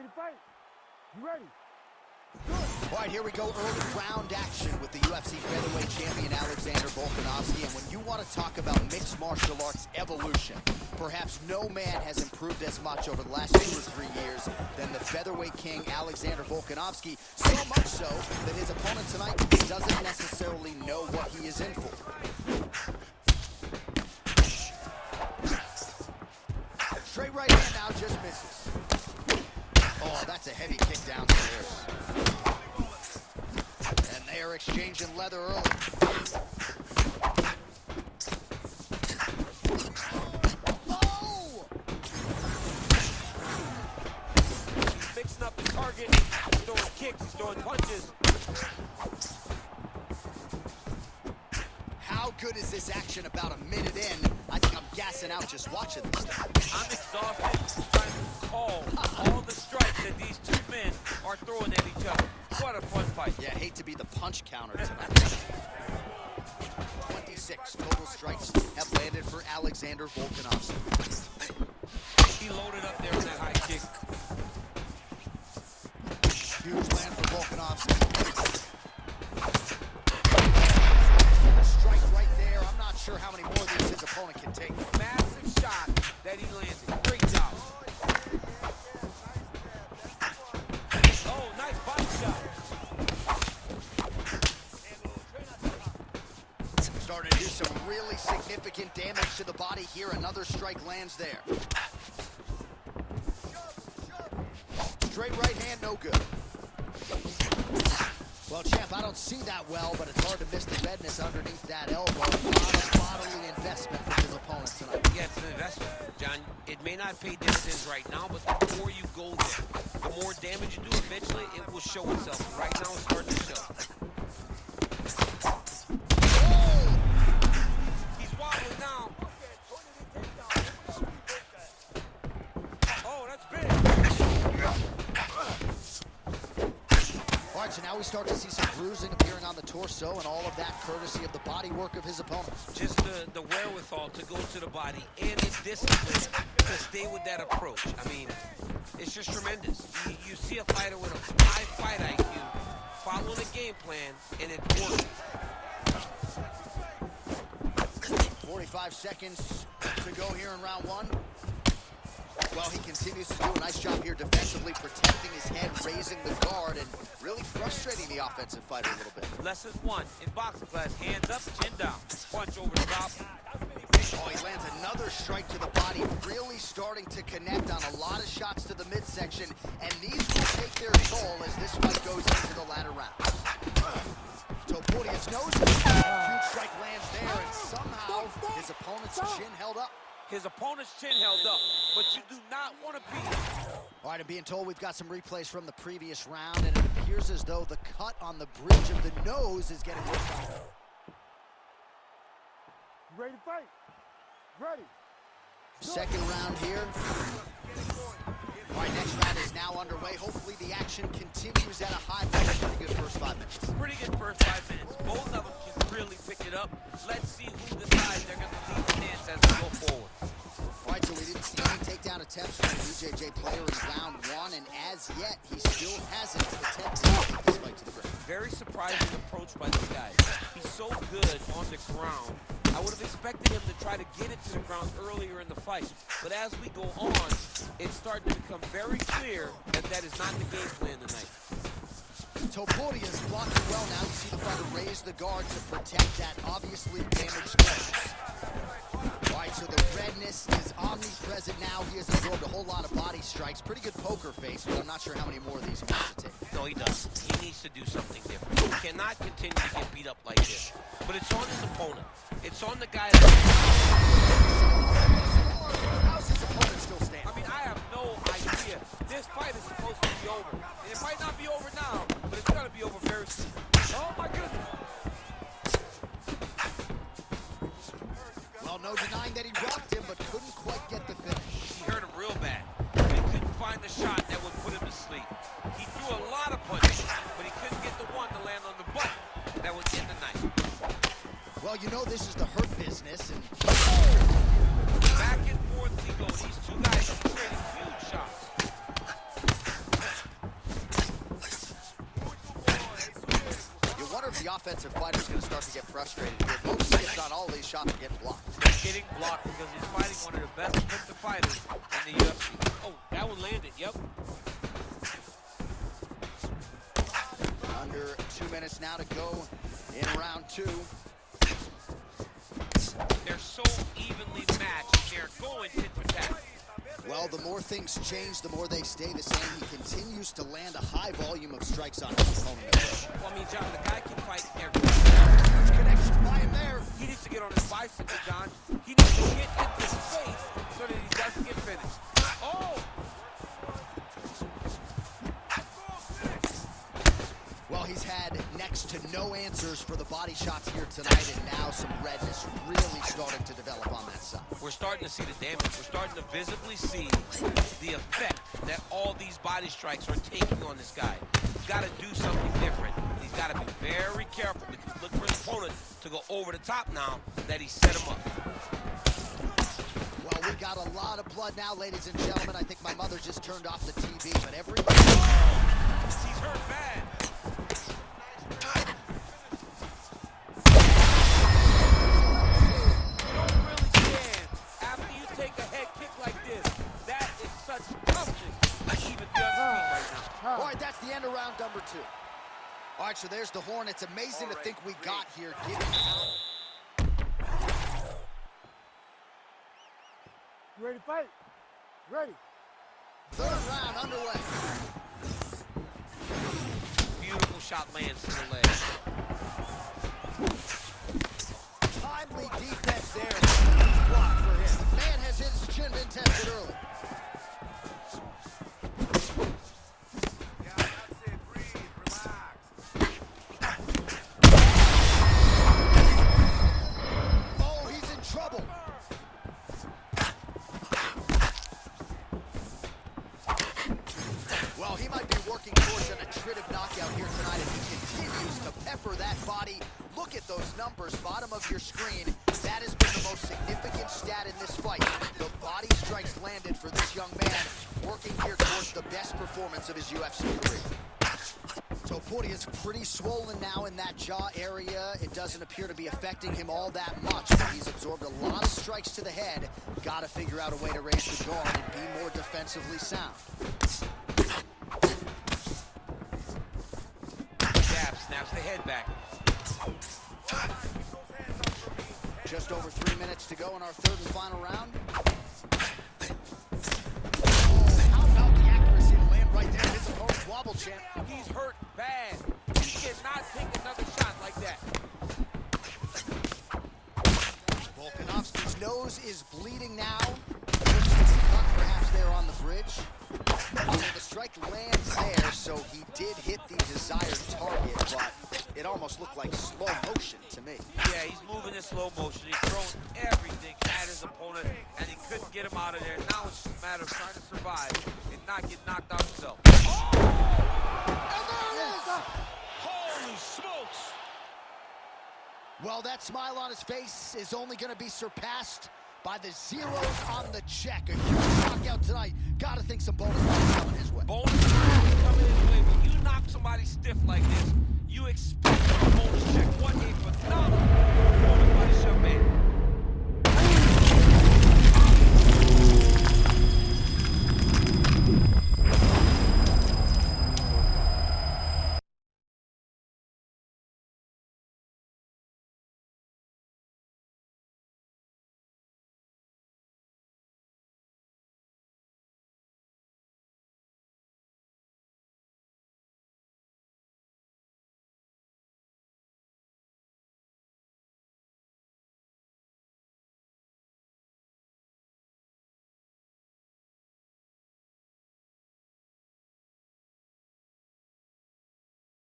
Ready to fight? You ready? All right, here we go. Early round action with the UFC featherweight champion Alexander Volkanovski. And when you want to talk about mixed martial arts evolution, perhaps no man has improved as much over the last 2 or 3 years than the featherweight king Alexander Volkanovski. So much so that his opponent tonight doesn't necessarily know what he is in for. Straight right hand now, just misses. Oh, that's a heavy kick downstairs. And they are exchanging leather early. Oh! He's mixing up the target. He's throwing kicks. He's throwing punches. How good is this action about a minute in? I think I'm gassing out just watching this thing. I'm exhausted trying to call all the strikes that these two men are throwing at each other. What a fun fight. Yeah, hate to be the punch counter tonight. 26 total strikes have landed for Alexander Volkanovski. He loaded up there with that high kick. Huge land for Volkanovski. A strike right there. I'm not sure how many more of these his opponent can take. Massive shot that he landed. Great job. Oh, nice body shot. Starting to do some really significant damage to the body here. Another strike lands there. Straight right hand, no good. Well, champ, I don't see that well, but it's hard to miss the redness underneath that elbow. A lot of bodily investment from his opponent tonight. Yeah, it's an investment, John. It may not pay dividends right now, but the more you go there, the more damage you do, eventually it will show itself. Right now it's starting to show. Oh! He's wobbling now. Oh, that's big. All right, so now we start to see some bruising appearing on the torso, and all of that courtesy of the body work of his opponent. Just the wherewithal to go to the body and the discipline to stay with that approach. I mean, it's just tremendous. You see a fighter with a high fight IQ following a game plan, and it works. 45 seconds to go here in round one. Well, he continues to do a nice job here defensively, protecting his head, raising the guard, and really frustrating the offensive fighter a little bit. Lesson one in boxing class: hands up, chin down, punch over the top. Oh, he lands another strike to the body, really starting to connect on a lot of shots to the midsection, and these will take their toll as this fight goes into the latter rounds. Topuria's nose, huge strike lands there, and somehow his opponent's chin held up. His opponent's chin held up, but you do not want to be. All right, I'm being told we've got some replays from the previous round, and it appears as though the cut on the bridge of the nose is getting worked on. You ready to fight? Ready. Second round here. All right, next round is now underway. Hopefully the action continues at a high pace. Pretty good first 5 minutes. Pretty good first 5 minutes. Both of them can really pick it up. Let's see who decides they're going to lead the dance as we go forward. All right, so we didn't see any takedown attempts from the BJJ player in round one, and as yet, he still hasn't attempted to take this fight to the ground. Very surprising approach by this guy. He's so good on the ground. I would have expected him to try to get it to the ground earlier in the fight. But as we go on, it's starting to become very clear that that is not the game plan tonight. Topuria is blocking well now. You see the fighter raise the guard to protect that obviously damaged nose. All right, so the redness is omnipresent now. He has absorbed a whole lot of body strikes. Pretty good poker face, but I'm not sure how many more of these he wants to take. No, he doesn't. He needs to do something different. He cannot continue to get beat up like this. But it's on his opponent. It's on the guy that... How's his opponent still standing? I mean, I have no idea. This fight is supposed to be over. And it might not be over now, but it's going to be over very soon. Oh, my goodness. Well, no denying that he rocked him, but couldn't quite get the finish. He hurt him real bad. He couldn't find the shot that would put him to sleep. He threw a lot of punches, but he couldn't get the one to land on the butt that would end the night. Well, you know this is the hurt business, and... Back and forth he goes. These two guys are trading huge shots. offensive fighter is going to start to get frustrated here. Most, if not all, these shots are getting blocked. They're getting blocked because he's fighting one of the best defensive fighters in the UFC. Oh, that one landed, yep. Under 2 minutes now to go in round 2. They're so evenly matched. They're going tit for tat. Well, the more things change, the more they stay the same. He continues to land a high volume of strikes on his opponent. Well, I mean, John, the guy can fight everywhere. Connection by him there. He needs to get on his bicycle, John. He needs to get into space so that he doesn't get finished. Oh! Well, he's had next to no answers for the body shots here tonight, and now some redness really starting to develop on that side. We're starting to see the damage. We're starting to visibly see the effect that all these body strikes are taking on this guy. He's got to do something different. He's got to be very careful because look for his opponent to go over the top now that he set him up. Well, we got a lot of blood now, ladies and gentlemen. I think my mother just turned off the TV, but everybody... He's hurt bad. All right, that's the end of round number 2. All right, so there's the horn. It's amazing to think we got here. You ready to fight? Ready. Third round underway. Beautiful shot lands to the leg. Timely defense there. Block for him. Man has his chin been tested early. He might be working towards an attritive knockout here tonight, and he continues to pepper that body. Look at those numbers, bottom of your screen. That has been the most significant stat in this fight. The body strikes landed for this young man, working here towards the best performance of his UFC career. Topuria is pretty swollen now in that jaw area. It doesn't appear to be affecting him all that much, but he's absorbed a lot of strikes to the head. Got to figure out a way to raise the guard and be more defensively sound. Snaps the head back. Just over 3 minutes to go in our third and final round. How about the accuracy to land right there? His opponent's wobble champ. He's hurt bad. He cannot take another shot like that. Volkanovski's nose is bleeding now. Cut perhaps there on the bridge. The strike lands there, so he did hit the desired target, but it almost looked like slow motion to me. Yeah, he's moving in slow motion. He's throwing everything at his opponent, and he couldn't get him out of there. Now it's just a matter of trying to survive and not get knocked out himself. Oh! And there it is! Holy smokes! Well, that smile on his face is only going to be surpassed by the zeros on the check. A huge knockout tonight. Gotta think some bonus points coming his way. Bonus points coming his way. When you knock somebody stiff like this, you expect a bonus check. What a phenomenal performance by this young man.